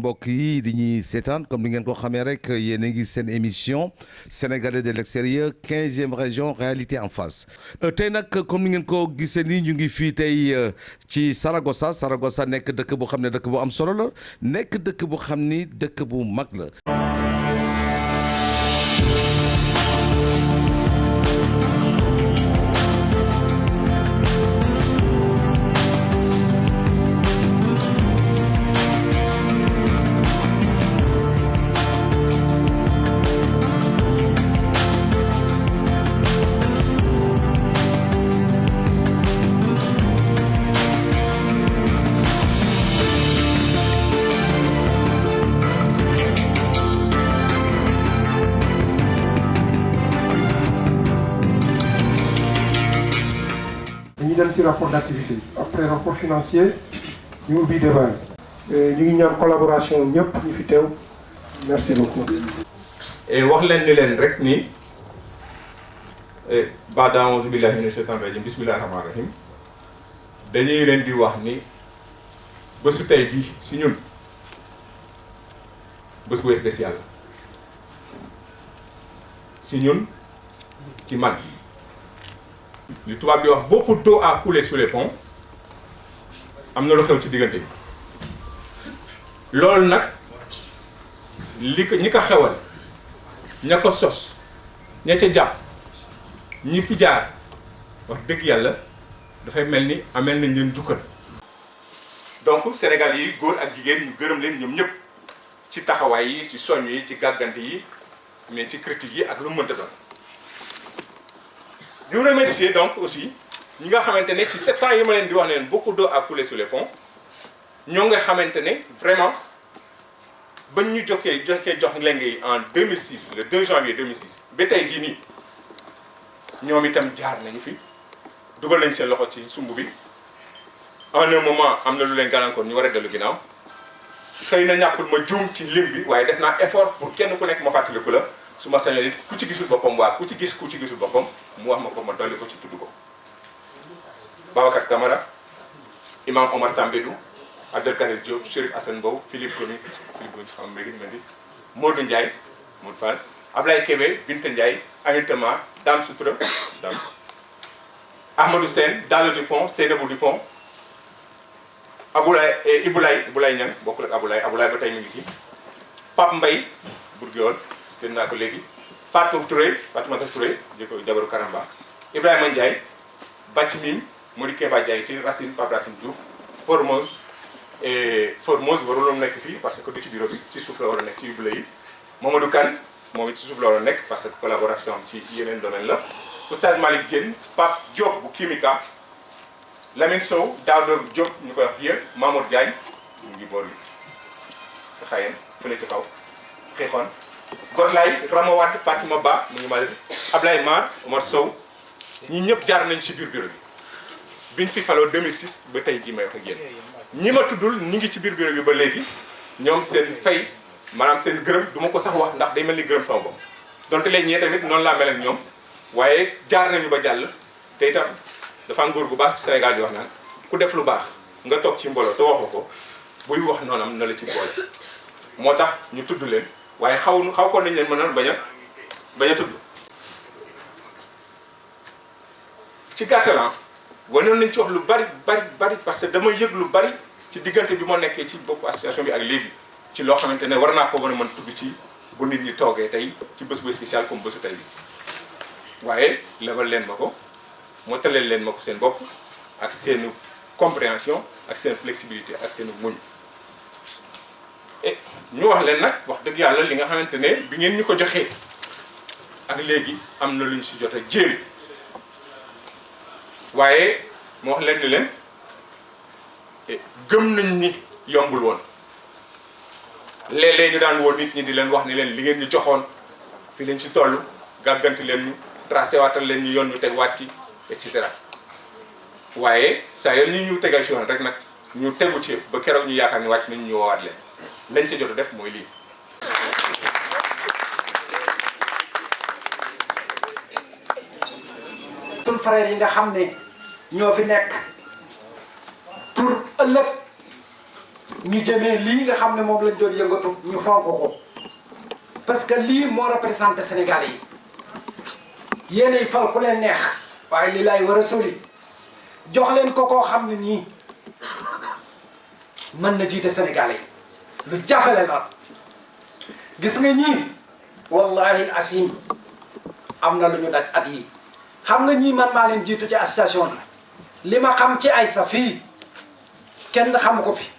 mbokk yi di ñuy seetaan comme ni ngeen ko xamee rek yéen a ngi seen émission sénégalais de l'extérieur 15e région réalité en face tey nag comme ni ngeen ko gisee nii ñu ngi fii tey ci Saragossa nekk dëkk boo xam ne dëkk bu am solo la nekk dëkk bu xam ni dëkk bu mag la. ñu dem ci rapport d'activité après rapport financier ñu ubbi débat ñu ngi ñaan collaboration ñëpp ñu fi teew merci beaucoup. et wax leen ni leen rek ni baada auzu billahi mina shaytaani rajim bismillahi rahmaani rahim dañuy leen di wax ni bésu tey bii si ñun bés bu spécial la si ñun ci man. li tubaab di wax beaucoup d'eau a coulé sous les ponts am na lu xew ci diggante bi loolu nag li ko ñi ko xewal ña ko sos ña ca jàpp ñi fi jaar wax dëgg yàlla dafay mel ni amel nañ leen jukkal. donc Sénégal yi góor ak jigéen ñu gërëm leen ñoom ñëpp ci taxawaay yi ci soññ yi ci gàggante yi mais ci critique yi ak lu mu mënta doon. ñu remercier donc aussi ñi nga xamante ne ci 7 ans yi ma leen di wax ne leen beaucoup d'eau a coulé sous les ponts ñoo nga xamante ne vraiment bañ ñu jox lenge yi en 2006 le 2 janvier 2006 ba tey jii nii ñoom itam jaar nañu fi dugal nañ seen loxo ci sumb bi en un moment am na lu leen gàllankoor ñu war a dellu ginnaaw xëy na ñàkkul ma juum ci lim bi waaye def naa effort pour kenn ku nekk ma fàttaliku la. su ma sañoon it ku ci gisul boppam waa ku ci gisul boppam mu wax ma ko ma dolli ko ci tudd ko Babacar Camara Imam Omar Tambédou Abdelkader Diop Chérif Assane Mbow Philippe Gomis xam mbégi mel ni Modou Ndiaye Modou Fall Ablaye Kébé Binta Ndiaye Aminata Mar Dame Soutra Dame Ahmadou Sène Dallo Dupont Seynabou Dupont Iboulaye Niang bokkul ak Aboulaye ba tey mi ngi ci Pape Mbaye Bourguewal seen naa ko léegi Fatoumata Touré jëkko jabaru Karamba Ibrahima Ndiaye Bàcc Mim Modi Keba Ndiaye ci Racine Pape Racine Diouf Formose waruloon nekk fii parce que du ci bureau bi ci suuf la war a nekk ci yu bleu yi Mamadou Kane moom it ci suuf la war a nekk parce que collaboration ci yeneen domaine la Oustaz Malick Diène Pape Diop bu Kimika Lamine Sow Daouda Diop ñu koy wax vieux Mamour Diagne mu ngi boor yi sa xayeen fële ci kaw xeexoon Gorlay Rama Wade Fatima Ba mu ngi mal Ablaye Mar Omar Sow ñi ñëpp jaar nañ ci biir bureau bi biñ fi faloo 2006 ba tey jii may wax ak yéen ñi ma tuddul ñi ngi ci biir bureau bi ba léegi ñoom seen fay maanaam seen gërëm du ma ko sax wax ndax day mel ni gërëm sama bopp donte léegi ñee tamit noonu laa mel ak ñoom waaye jaar nañu ba jàll te itam dafa am góor bu baax ci Sénégal di wax naan ku def lu baax nga toog ci mbooloo te waxoo ko buy wax noonam na la ci boole moo tax ñu tudd leen waaye xaw ko nañ leen mën a bañ a tudd ci gàttalan wanoon nañ ci wax lu bari parce que dama yëg lu bari ci diggante bi moo nekkee ci boppu association bi ak léegi ci loo xamante ne war naa ko mën tudd ci bu nit ñi toogee tey ci bés bu spécial comme bésu tey bi waaye lebal leen ma ko moo taleel leen ma ko seen bopp ak seen compréhension ak seen flexibilité ak seen muñ et ñu wax leen nag wax dëgg yàlla li nga xamante ne bi ngeen ñu ko joxee ak léegi am na lu ñu si jot a jéem waaye mu wax leen ni leen gëm nañ ni yombul woon léeg-léeg ñu daan woon nit ñi di leen wax ni leen li ngeen ñu joxoon fi leen ci toll gàgganti leen ñu tracé waatal leen ñu yoon ñu teg waat ci et cetera waaye saa yoon ñu tegal ci yoon rek nag ñu tegu ci ba keroog ñu yaakaar ni wàcc nañ ñu woowaat leen lañ ca jot a def mooy lii. suñ frères yi nga xam ne ñoo fi nekk pour ëllëg ñu jëmee lii nga xam ne moom lañ doon yëngatu ñu fonk ko parce que lii moo représenté Sénégalais yi yéenay fal ku leen neex waaye li laay war a soli jox leen ko koo xam ne nii mën na jiite Sénégalais yi lu jafele la gis nga ñii wallahi asim am na lu ñu daj at yi xam nga ñii man maa leen jiitu ci association bi li ma xam ci Aïssa fii kenn xamu ko fi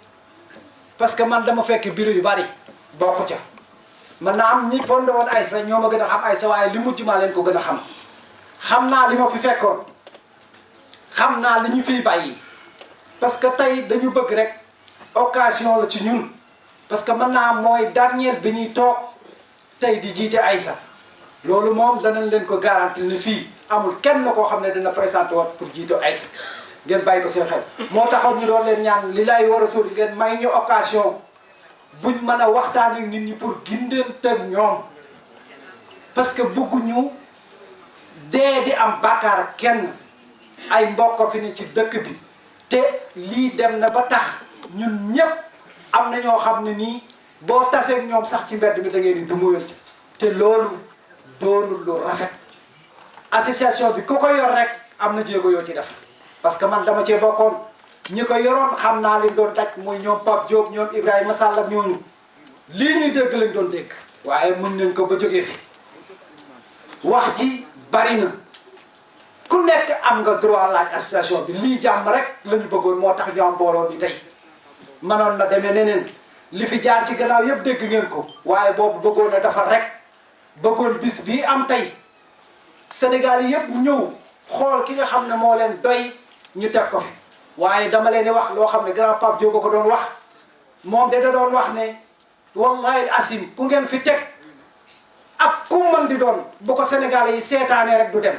parce que man dama fekk bureau yu bari bokk ca man naa am ñi fondé woon Aïssa ñoo ma gën a xam Aïssa waaye li mujj maa leen ko gën a xam naa li ma fi fekkoon xam naa li ñu fiy bàyyi parce que tey dañu bëgg rek occasion la ci ñun parce que mën naa mooy dernier bi ñuy toog tey di jiite Aïssa loolu moom danañ leen ko garantir ni fii amul kenn koo xam ne dina présenté woon pour jiite Aïssa ngeen bàyyi ko seen xel moo taxaw ñu doon leen ñaan li lay war a sori ngeen may ñu occasion buñ mën a waxtaan ak nit ñi pour gindeente ak ñoom parce que bëgguñu dee di am bàkkaar ak kenn ay mbokk fi ne ci dëkk bi te lii dem na ba tax ñun ñépp am na ñoo xam ne nii boo tasee ñoom sax ci mbedd mi da ngeen di dumuyante te loolu doonul lu rafet association bi ku ko yor rek am na jéego yoo ci def parce que man dama cee bokkoon ñi ko yoroon xam naa leen doon daj muy ñoom Pape Diop ñoom Ibrahima Sall ak ñooñu lii ñuy dégg lañ doon dégg waaye mën nañ ko ba jógee fi wax ji bari na ku nekk am nga droit laaj association bi lii jàmm rek la ñu bëggoon moo tax ñu am mbooloo bi tey mënoon na demee neneen li fi jaar ci gannaaw yëpp dégg ngeen ko waaye boobu bëggoon na dafa rek bëggoon bis bii am tey Sénégal yëpp ñëw xool ki nga xam ne moo leen doy ñu teg ko fi waaye dama leen di wax loo xam ne grand Pape Diop ko doon wax moom de da doon wax ne wallahi asim ku ngeen fi teg ak ku mën di doon bu ko Sénégalais yi seetaanee rek du dem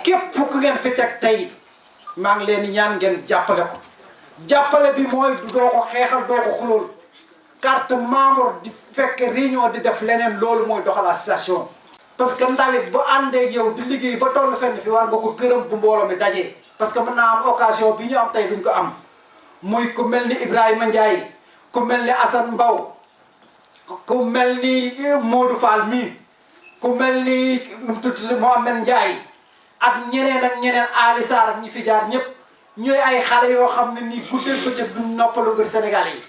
képp ku ngeen fi teg tey maa ngi leen di ñaan ngeen jàppale ko jàppale bi mooy doo ko xeexal doo ko xulool carte membre di fekk réunion di def leneen loolu mooy doxal association parce que ndawit bu àndee yow di liggéey ba toll fenn fi war nga ko gërëm bu mbooloo mi dajee parce que mën naa am occasion bi ñu am tey duñ ko am muy ku mel ni Ibrahima Ndiaye ku mel ni Assane Mbaw ku mel ni Modou Fall mii ku mel ni nu mu tudd Mohamed Ndiaye ak ñeneen Ali Sarr ak ñi fi jaar ñëpp ñooy ay xale yoo xam ne nii guddeeg bëccëg duñ noppalu ngir Sénégal yi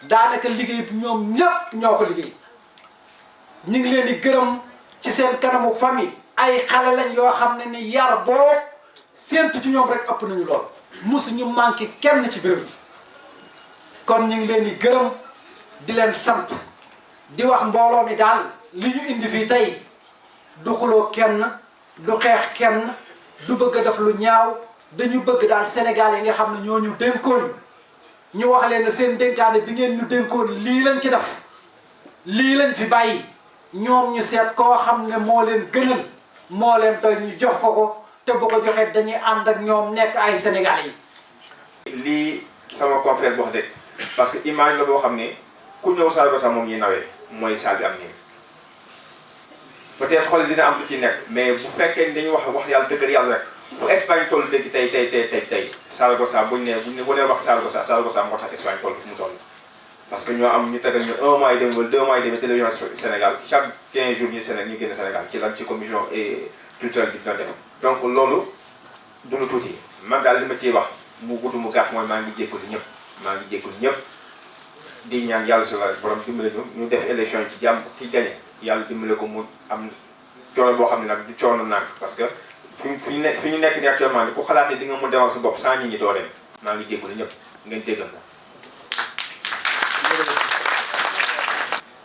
daanaka liggéey bi ñoom ñëpp ñoo ko liggéey ñu ngi leen di gërëm ci seen kanamu famille ay xale lañ yoo xam ne ni yar boo séentu ci ñoom rek ëpp nañu lool musu ñu manqué kenn ci béréb bi kon ñu ngi leen di gërëm di leen sant di wax mbooloo mi daal li ñu indi fii tey du xuloo kenn du xeex kenn du bëgg a def lu ñaaw dañu bëgg daal Sénégal yi nga xam ne ñoo ñu dénkoon ñu wax leen ne seen dénkaane bi ngeen ñu dénkoon lii lañ ci def lii lañ fi bàyyi ñoom ñu seet koo xam ne moo leen gënal moo leen doy ñu jox ko te bu ko joxee dañuy ànd ak ñoom nekk ay Sénégalais yi. lii sama confrère wax dëgg parce que image la boo xam ne ku ñëw Sadio sax moom ñuy nawee mooy Sadio am nii peut-être xool dina am lu ci nekk mais bu fekkee ni dañuy wax yàlla dëgg yàlla rek bu Espagne toll dëgg tey Sadio sax buñ ne wax Sadio sax moo tax Espagne toll fu mu toll. parce que ñoo am ñu tegal ñu 1 mois et demi wala 2 mois et demi télévision Sénégal ci chaque 15 jours ñu génn Sénégal ci lan ci commission et culturelle bi dina def donc loolu du lu tuuti man daal li ma ciy wax mu gudd mu gàtt mooy maa ngi jégalu ñëpp di ñaan yàlla su la borom dimbale ñu def élection yi ci jàmm ci gagné yàlla dimbale ko mu am coono boo xam ne nag du coono nag parce que fi ñu nekk nii actuellement ni ku xalaat ne di nga mun demal sa bopp sans nit ñi doo dem maa ngi jégalu ñëpp ngeen jégal la.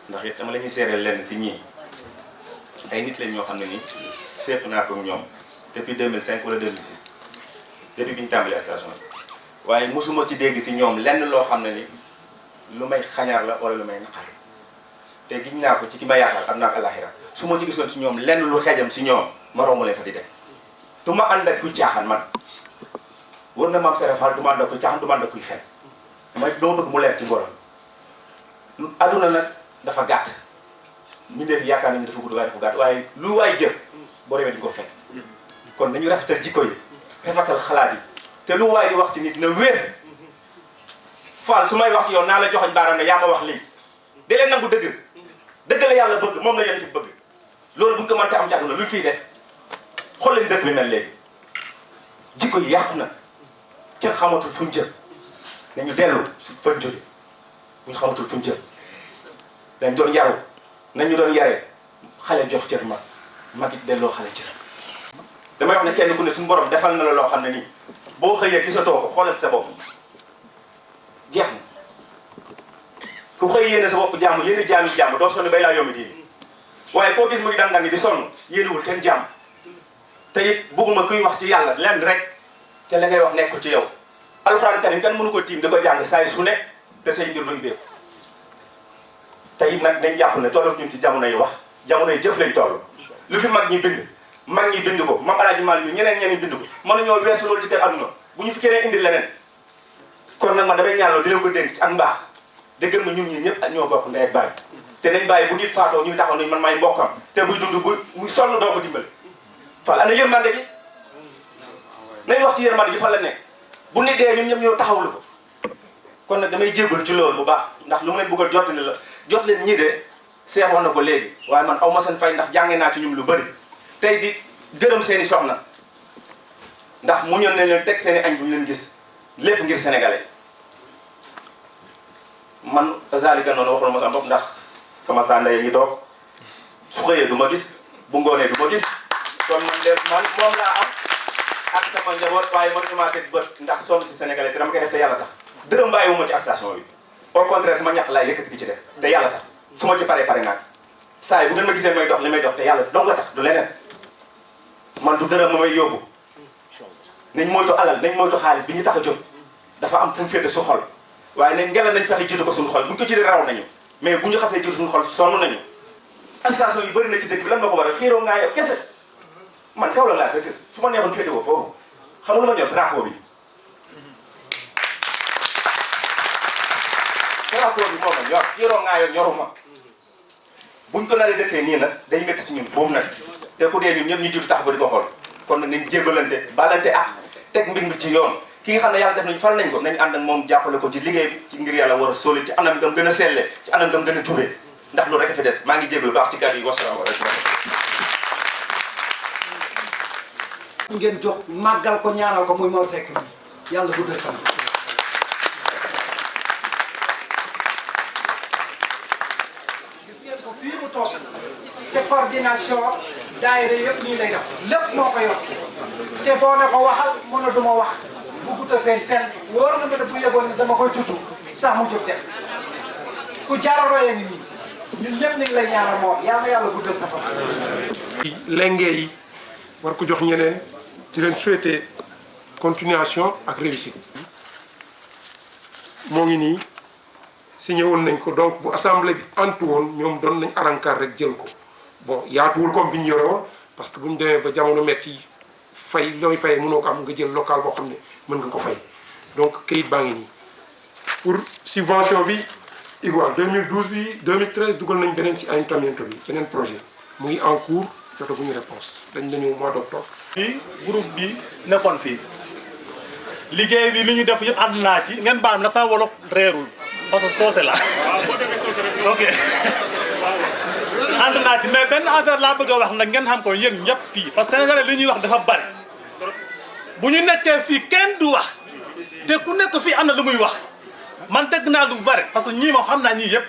ndax it dama la ñuy seereel lenn si ñii ay nit lañ ñoo xam ne nii fépp naa ko ñoom depuis 2005 wala 2006 depuis bi ñu tàmbali station bi waaye mosuma ci dégg si ñoom lenn loo xam ne ni lu may xañaar la wala lu may naqari te giñ naa ko ci ki ma yaakaar am naa ko alaxira su ma ci gisoon si ñoom lenn lu xejam si ñoom ma romb leen fa di dem du ma ànd ak kuy caaxaan man war na maam serefal du ma ànd ak kuy caaxaan du ma ànd ak kuy fen dama bëgg mu leer ci borom aduna nag dafa gàtt ñu def yaakaar nañu dafa gudd waaye dafa gàtt waaye lu waay jëf boo demee di ko fekk kon nañu rafetal jikko yi rafetal xalaat yi te lu waay di wax ci nit na wér Fall su may wax ci yow naa la joxoñ baaraam ne yaa ma wax lii da leen nangu dëgg dëgg la yàlla bëgg moom la yonent bi bëgg loolu bu ñu ko mënte am ci àdduna lu ñu fiy def xool leen dëkk bi mel léegi jikko yi yàqu na kenn xamatul fu ñu jëm nañu dellu si fan jóge bu ñu xamatul fu ñu jëm dañ doon yaru nañu doon yaree xale jox cër mag it delloo xale cër damay wax ne kenn ku ne suñu borom defal na la loo xam ne nii boo xëyee gisatoo ko xoolal sa bopp jeex na ku xëy yéene sa bopp jàmm yéene jaami jàmm doo sonn bay laa yombi diini waaye koo gis muy dang-dangi di sonn yéenewul kenn jàmm te it bugguma kuy wax ci yàlla lenn rek te la ngay wax nekkul ci yow alxuraan karim kan mënu ko tiim da ko jàng saay su ne te say mbir luy béeku te it nag dañ jàpp ne tollu ñun ci jamono yi wax jamono yi jëf lañ toll lu fi mag ñi bind ko mam alaaji mal bi ñeneen bind ko mënuñoo weesu loolu ci kër aduna bu ñu fi keneen indi leneen kon nag man damay ñaanloo di leen ko dénk ci ak mbaax déggal ma ñun ñi ñëpp ñoo bokk ndey ak baay te nañ bàyyi bu nit faatoo ñuy taxaw nañ man maay mbokkam te buy dund bu muy sonn doo ko dimbali Fall ana yërmande gi nañ wax ci yërmande gi fan la nekk bu nit dee ñun ñëpp ñoo taxawlu ko kon nag damay jégalu ci loolu bu baax ndax lu mu leen bëgg a jottali la jot leen ñii de seex wax na ko léegi waaye man aw ma seen fay ndax jànge naa ci ñum lu bëri tey di gërëm seeni soxna ndax mu ñëw ne leen teg seeni añ bu ñu leen gis lépp ngir sénégalais man zalika noonu waxul ma sama bopp ndax sama sànda yi ngi toog su xëyee du ma gis bu ngoonee du ma gis kon man moom laa am ak sama njaboot waaye man maa teg bët ndax sonn ci sénégalais te dama koy def te yàlla tax dërëm bàyyi wu ma ci station bi au contraire sama ñàkk laay yëkkati di ci def te yàlla tax su ma ci pare naa saa yi bu ngeen ma gisee may dox li may dox te yàlla dong nga tax du leneen man du dërëm ma may yóbbu nañ moytu alal nañ moytu xaalis bi ñu tax a jóg dafa am fu mu féete su xol waaye nañ ngela nañ fexe jiitu ko suñu xol bu ñu ko jiite raw nañu mais bu ñu xasee jiitu suñu xol sonn nañu association yu bëri na ci dëkk bi lan ma ko waral xiiroo ngaa yow kese man kaw la laa dëkk su ma neexoon féete woo foofu xam nga lu ma ñor drapeau bi moo ma ñor xiiroo ngaa yow ñoruma buñ ko naree dëkkee nii nag day métti si ñun foofu nag te ku dee ñun ñëpp ñu jiitu tax ba di ko xool kon nag nañ jégalante balante ak teg mbir mi ci yoon ki nga xam ne yàlla def nañu fal nañ ko nañ ànd ak moom jàppale ko ci liggéey bi ci ngir yàlla war a sóoli ci anam gam gën a selle ci anam gam gën a jubee ndax loolu rek a fi des maa ngi jégalu baax ci kàddu yi wasalaamaaleykum ngeen jox màggal ko ñaanal ko muy Mor Seck bi yàlla guddal fan gis ngeen ko fii mu toog te coordination daayira yëpp nii lay def lépp moo ko yor te boo ne ko waxal mën a duma wax bu gudd feeñ fenn wóor na nga ne bu yeboon ne dama koy tudd sax mu jóg def ku jaaraloo ngi nii ñun ñëpp ñu ngi lay ñaanal moo yàlla guddal sa fan. lenge yi war ko jox ñeneen di leen souhaiter continuation ak réussite moo ngi nii signé woon nañ ko donc bu assemblée bi antu woon ñoom doon nañ arankar rek jël ko bon yaatuwul comme bi ñu yore woon parce que bu ñu demee ba jamono metti fay looy fay mënoo ko am nga jël local boo xam ne mën nga ko fay donc kayit baa ngi nii pour subvention bi igual 2012 bi 2013 dugal nañ beneen ci ayuntamiento bi beneen projet mu ngi en cours jotaguñu réponse dañ nañu mois d'octobre. fii groupe bi nekkoon fii liggéey bi li ñu def yëpp ànd naa ci ngeen baal nag sama wolof reerul parce que soose la ok ànd naa ci mais benn affaire laa bëgg a wax nag ngeen xam ko yéen ñëpp fii parce que sénégalais li ñuy wax dafa bari bu ñu nekkee fii kenn du wax te ku nekk fii am na lu muy wax man dégg naa lu bari parce que ñii moom xam naa ñii yëpp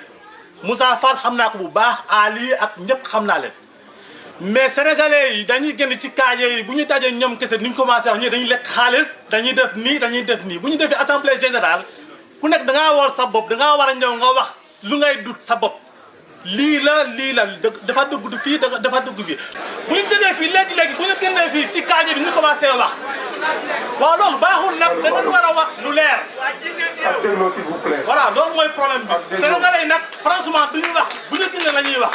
Moussa Fall xam naa ko bu baax Ali ak ñëpp xam naa leen mais sénégalais yi dañuy génn ci kaaje yi bu ñu dajee ñoom kese ni ñu commencé wax ñii dañuy lekk xaalis dañuy def nii dañuy def nii bu ñu defee assemblée générale ku nekk da ngaa war sa bopp da ngaa war a ñëw nga wax lu ngay dut sa bopp lii la dafa dugg fii dafa dugg fii. bu ñu jógee fii léegi bu ñu génnee fii ci kaaje bi ñu commencé wax waaw loolu baaxul nag da ngeen war a wax lu leer. voilà loolu mooy problème bi. sénégalais yi nag franchement du ñu wax bu ñu génnee la ñuy wax.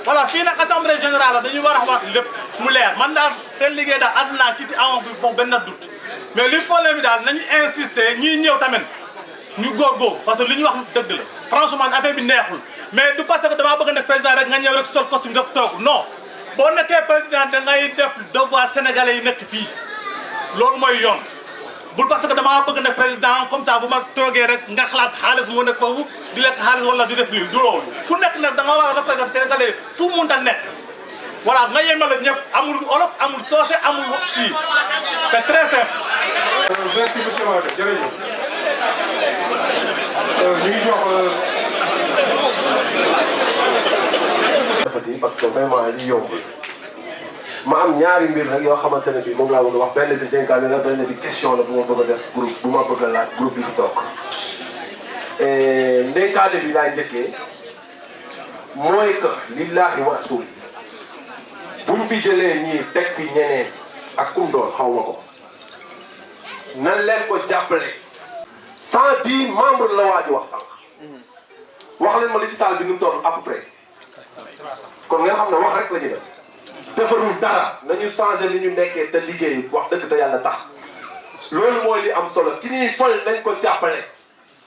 voilà fii nag assemblée générale la dañuy war a wax lépp mu leer man daal seen liggéey daal ànd naa ci amoon bi foofu benn doute mais li problème bi daal nañu insister ñuy ñëw tamit ñu góorgóorlu parce que li ñu wax dëgg la franchement affaire bi neexul mais du parce que damaa bëgg a nekk président rek nga ñëw rek sol costume rek toog non boo nekkee président da ngay def devoir sénégalais yi nekk fii loolu mooy yoon bul parce que damaa bëgg nag président comme ça bu ma toogee rek nga xalaat xaalis moo nekk foofu di lekk xaalis wala di def lii du loolu ku nekk nag da nga war a représenter Sénégalais fu mu mënta nekk voilà nga yemal la ñëpp amul olof amul soose amul kii c'est très simple. merci monsieur Wade jërëjëf ñu ngi jox parce que vraiment li yomb ma am ñaari mbir nag yoo xamante ne bi moom laa bëgg a wax benn bi dénkaane la benn bi question la bu ma bëgg a def groupe bu ma bëgg a laaj groupe bi fi toog dénkaane bi laay njëkkee mooy que lillahi wa rasul buñ fi jëlee ñii teg fi ñeneen ak kum doon xaw ma ko nan leen ko jàppale 110 membres la waa ji wax sànq wax leen ma li ci salle bi nu mu toll à peu près kon nga xam ne wax rek la ñu def defarul dara nañu changé li ñu nekkee te liggéey wax dëgg te yàlla tax loolu mooy li am solo ki ñuy fol nañ ko jàppale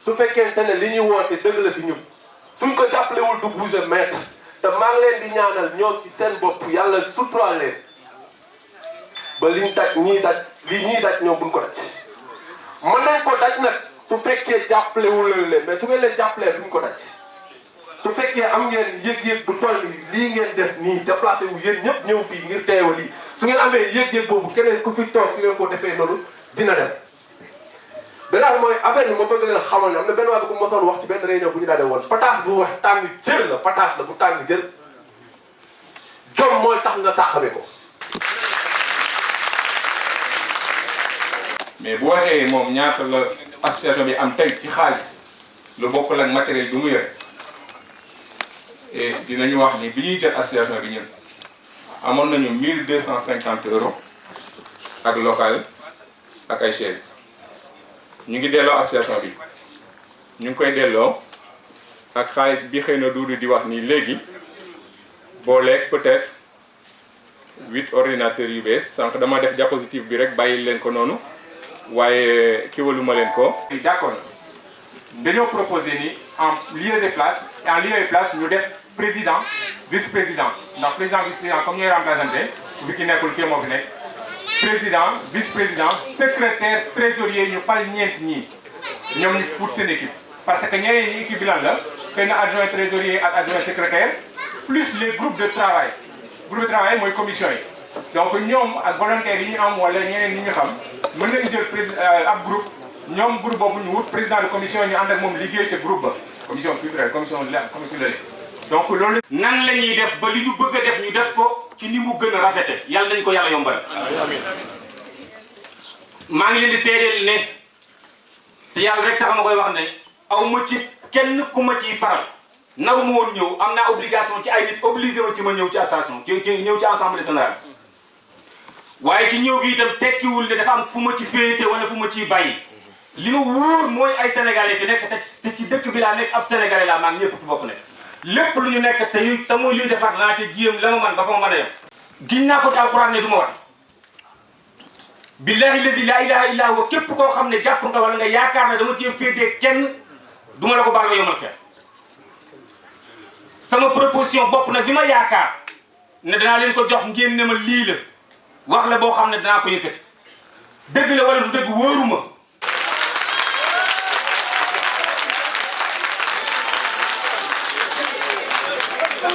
su fekkente ne li ñuy woote dëgg la si ñun suñ ko jàppalewul du bouger mètre te maa ngi leen di ñaanal ñoom ci seen bopp yàlla suturaal leen ba liñ daj ñii daj lii ñii daj ñoom buñ ko daj mën nañ ko daj nag su fekkee jàppalewul leen mais su ngeen leen jàppalee duñ ko daj su fekkee am ngeen yëg-yëg bu toll lii ngeen def nii déplacé wu yéen ñëpp ñëw fii ngir teewa lii su ngeen amee yëg-yëg boobu keneen ku fi toog su ngeen ko defee loolu dina dem. beneen mooy affaire bi ma bëgg leen xamal ne am na benn waa bi ku mosoon wax ci benn réunion bu ñu daal woon pataas bu wax tàng jër la pataas la bu tàng jër jom mooy tax nga sàqame ko. mais bu waxee moom ñaata la association bi am tey ci xaalis lu bokkul ak matériel bi mu yore et dinañu wax ni bi ñuy jot association bi ñun amoon nañu 1250 euros ak local ak ay chaises ñu ngi delloo association bi ñu ngi koy delloo ak xaalis bi xëy na Doudou di wax nii léegi booleeg peut-être 8 ordinateurs yu bees sànq dama def diapositive bi rek bàyyi leen ko noonu waaye kiwaluma leen ko. d'accord dañoo proposé ni en lieu et place ñu def président vice-président ndax président vice-président comme ñooy représenté bi ki nekkul kii moo fi nekk président vice-président secrétaire trésorier ñu fal ñeent ñii ñoom ñu pour seen équipe parce que ñeneen ñi équipe bi lan la xëy na adjoint trésorier ak adjoint secrétaire plus les groupes de travail mooy commission yi donc ñoom ak volontaires yi ñu am wala ñeneen ñi ñu xam mën nañ jël ab groupe ñoom groupe boobu ñu wut président de commission ñu ànd ak moom liggéey ca groupe ba commission culturelle commission la donc loolu. nan la ñuy def ba li ñu bëgg a def ñu def ko ci ni mu gën a rafete yàlla nañu ko yàlla yombal. maa ngi leen di seedeel ne te yàlla rek tax ma koy wax ne aw ma ci kenn ku ma ciy faral naru ma woon ñëw am naa obligation ci ay nit obligé ma ci ma ñëw ci association ci ñëw ci assemblée générale waaye ci ñëw gi itam tekkiwul ne dafa am fu ma ci féete wala fu ma ciy bàyyi li ma wóor mooy ay sénégalais fi nekk te ci dëkk bi laa nekk ab sénégalais laa maa ngi ñëpp fi bokk nekk lépp lu ñu nekk te muy luy defar naa ca jiyam la ma man ba fa ma mën a yem giñ naa ko ci alxuraan ne du ma wat billahi lazi la ilaha illa huwa képp koo xam ne jàpp nga wala nga yaakaar ne dama cee féetee kenn du ma la ko baal ba yomal xeex sama proposition bopp nag bi ma yaakaar ne danaa leen ko jox ngeen ne ma lii la wax la boo xam ne danaa ko yëkkati dëgg la wala du dëgg wóoruma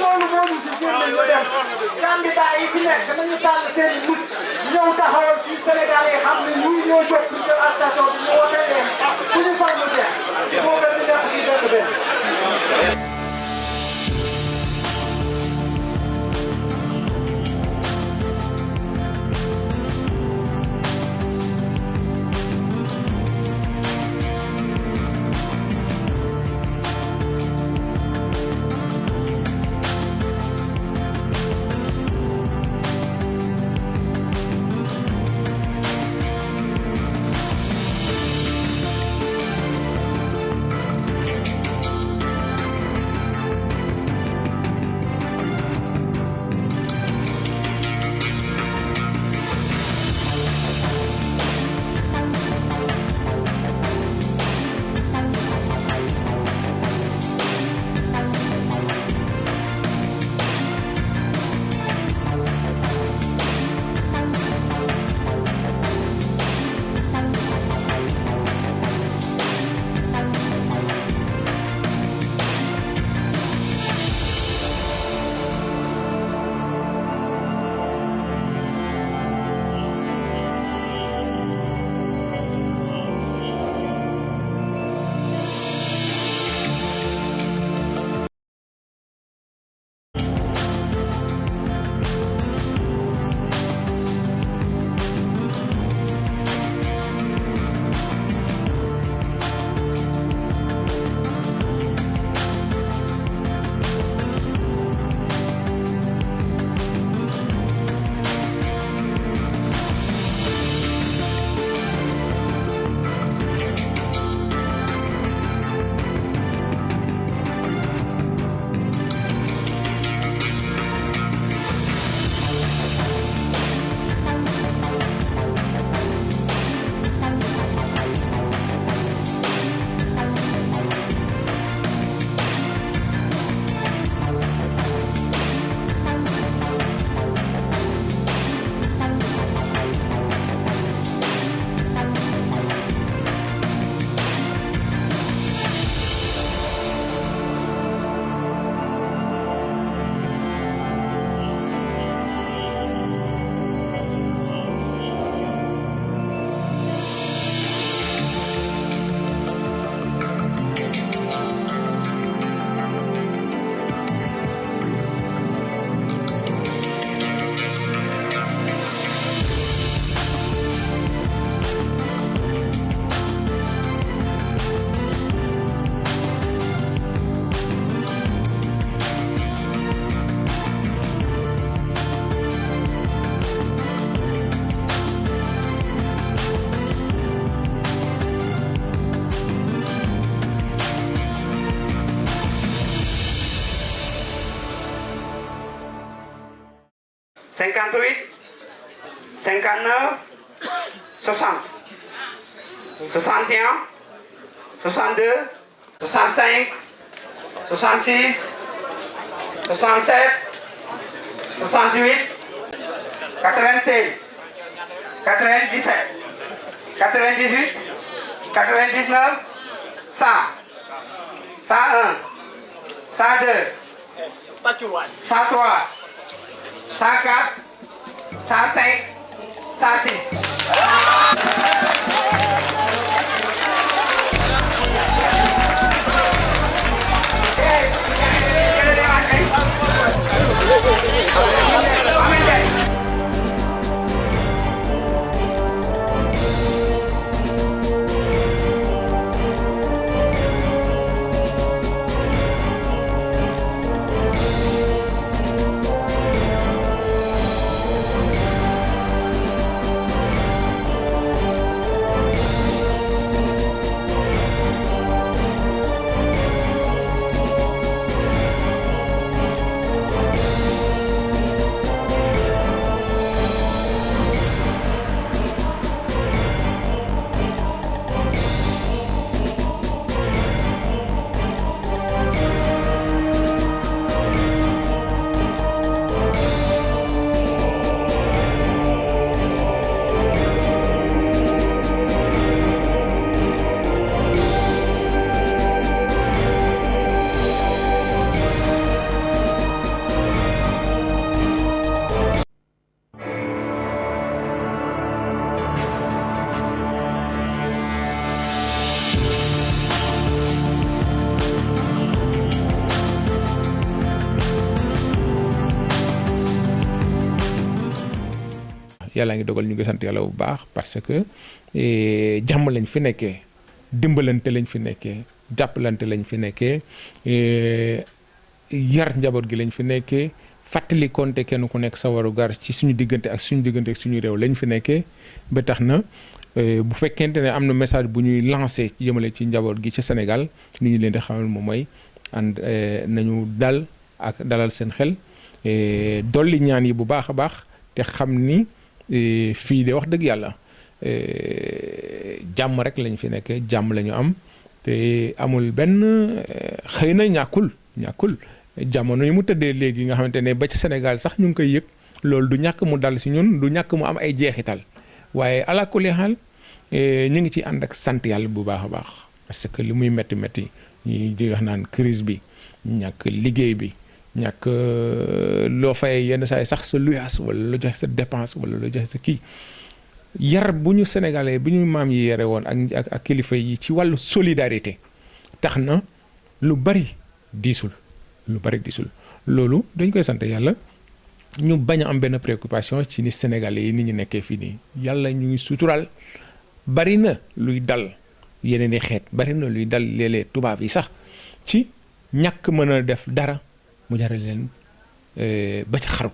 loolu moo ñu si génne ñu dem candidat yi fi nekk nañu tànn seen nit ñëw taxawal ci Sénégal yi xam ne ñii ñoo jóg pour jël station bi ñu wote leen ku ñu fal mu jeex moo gën di nekk ci benn benn 58 59 60 61 62 65 66 67 68 96 97 98 99 100 101 102 103 104 105 106 yàlla ngi dogal ñu ngi sant yàlla bu baax parce que jàmm lañ fi nekkee dimbalante lañ fi nekkee jàppalante lañ fi nekkee yar njaboot gi lañ fi nekkee fàttali konte kenn ku nekk sa waru gar ci suñu diggante ak suñu réew lañ fi nekkee ba tax na bu fekkente ne am na message bu ñuy lancé jëmale ci njaboot gi ci Sénégal li ñu leen di xamal moom mooy ànd nañu dal ak dalal seen xel dolli ñaan yi bu baax a baax te xam ni fii de wax dëgg yàlla jàmm rek lañ fi nekkee jàmm la ñu am te amul benn xëy na ñàkkul jamono yi mu tëddee léegi nga xamante ne ba ci Sénégal sax ñu ngi koy yëg loolu du ñàkk mu dal si ñun du ñàkk mu am ay jeexital waaye ala kulli xaal ñu ngi ci ànd ak sant yàlla bu baax a baax parce que li muy métti ñi di wax naan crise bi ñàkk liggéey bi ñàkk loo fay yenn saa yi sax sa luyaas wala loo joxe sa dépense wala loo joxe sa kii yar bu ñu sénégalais bu ñu maam yi yare woon ak kilifa yi ci wàllu solidarité tax na lu bari diisul loolu dañ koy sant yàlla ñu bañ a am benn préoccupation ci ni sénégalais yi ni ñu nekkee fii nii yàlla ñu ngi sutural bari na luy dal yeneen i xeet bari na luy dal léeg-léeg tubaab yi sax ci ñàkk mën a def dara mu jaral leen ba ci xaru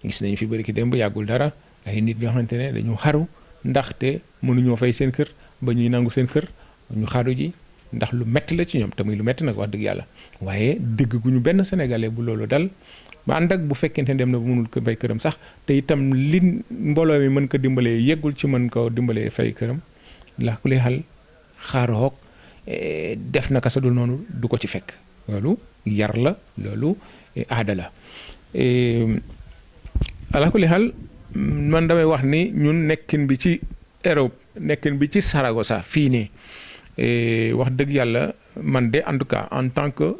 gis nañu fi bëri ki dem ba yàggul dara ay nit ñoo xamante ne dañu xaru ndaxte mënuñoo fay seen kër ba ñuy nangu seen kër ñu xaru ji ndax lu metti la ci ñoom te muy lu metti nag wax dëgg yàlla waaye dëgg gu ñu benn sénégalais bu loolu dal ba ànd ak bu fekkente ne dem na bu mënul fay këram sax te itam li mbooloo mi mën ko dimbalee yeggul ci mën ko dimbalee fay këram la ku lay xal xaaroog def naka sa dul noonu du ko ci fekk loolu yar la loolu aada la ala kulli xal man damay wax ni ñun nekkin bi ci Europe nekkin bi ci Saragossa fii nii wax dëgg yàlla man de en tout cas en tant que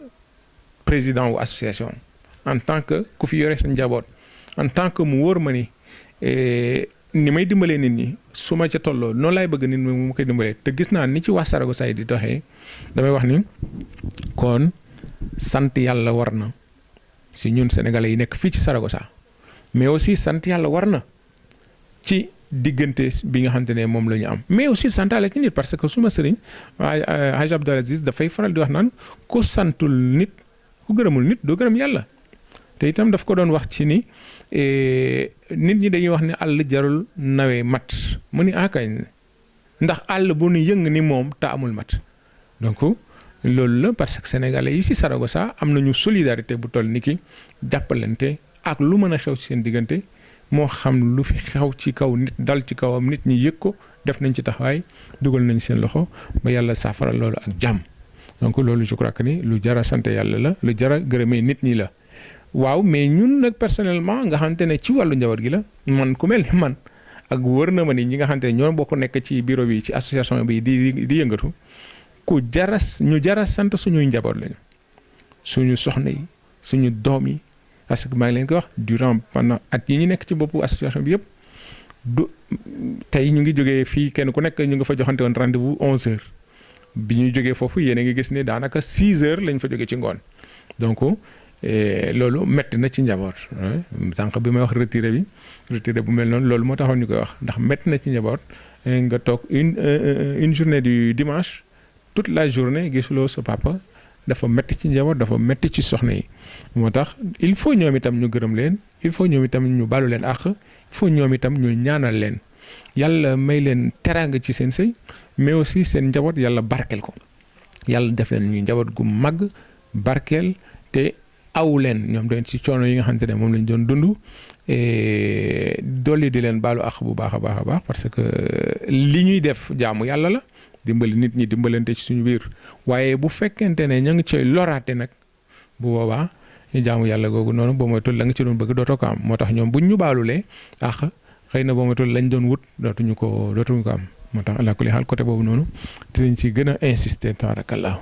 président wu association en tant que ku fi yore sa njaboot en tant que mu wóor ma ni ni may dimbalee nit ñi su ma ca tolloo noonu laay bëgg nit ñi mu koy dimbalee te gis naa ni ci waa Saragossa yi di doxee damay wax ni kon sant yàlla war na si ñun sénégalais yi nekk fii ci Saragossa mais aussi sant yàlla war na ci diggante bi nga xamante ne moom la ñu am mais aussi santaale ci nit parce que suma sëriñ Hadj Abdou Aziz dafay faral di wax naan ku santul nit ku gërëmul nit doo gërëm yàlla te itam daf ko doon wax ci ni nit ñi dañuy wax ni àll jarul nawee mat mu ni akañ ndax àll bu nu yëng ni moom te amul mat donc loolu la parce que sénégalais yi si Saragossa am nañu solidarité bu toll ni ki jàppalante ak lu mën a xew ci seen diggante moo xam lu fi xew ci kaw nit dal ci kawam nit ñi yëg ko def nañ ci taxawaay dugal nañ seen loxo ba yàlla saafara loolu ak jàmm donc loolu je crois que ni lu jara sant yàlla la lu jara gërëmee nit ñi la. waaw mais ñun nag personnellement nga xamante ne ci wàllu njaboot gi la man ku mel ni man ak wër na ma ni ñi nga xamante ne ñoo bokk nekk ci bureau bi ci association bi di yëngatu ku ñu jara sant suñuy njaboot lañu suñu soxna yi suñu doom yi parce que maa ngi leen ko wax durant pendant at yi ñu nekk ci boppu association bi yëpp du tey ñu ngi jógee fii kenn ku nekk ñu nga fa joxante woon rendez-vous 11h bi ñuy jógee foofu yéen a ngi gis ne daanaka 6h lañ fa jógee ci ngoon donc loolu métti na ci njaboot sànq bi may wax retiré bu mel noonu loolu moo taxoon ñu koy wax ndax métti na ci njaboot nga toog une journée du dimanche toute la journée gisuloo sa papa dafa métti ci njaboot dafa métti ci soxna yi moo tax il faut ñoom itam ñu gërëm leen il faut ñoom itam ñu balu leen àq il faut ñoom itam ñu ñaanal leen yàlla may leen teraanga ci seen sëy mais aussi seen njaboot yàlla barkeel ko yàlla def leen ñu njaboot gu màgg barkeel te aw leen ñoom doon ci coono yi nga xamante ne moom lañ doon dund dolli di leen baalu àq bu baax a baax parce que li ñuy def jaamu yàlla la dimbali nit ñi dimbalante ci suñu biir waaye bu fekkente ne ña ngi cay loraate nag bu boobaa ñu jaamu yàlla googu noonu boo moytul la nga ci doon bëgg dootoo ko am moo tax ñoom buñ ñu baalulee àq xëy na boo moytul lañ doon wut dootuñu ko am moo tax ala kulli xaal côté boobu noonu dinañ ci gën a insister tabarakallah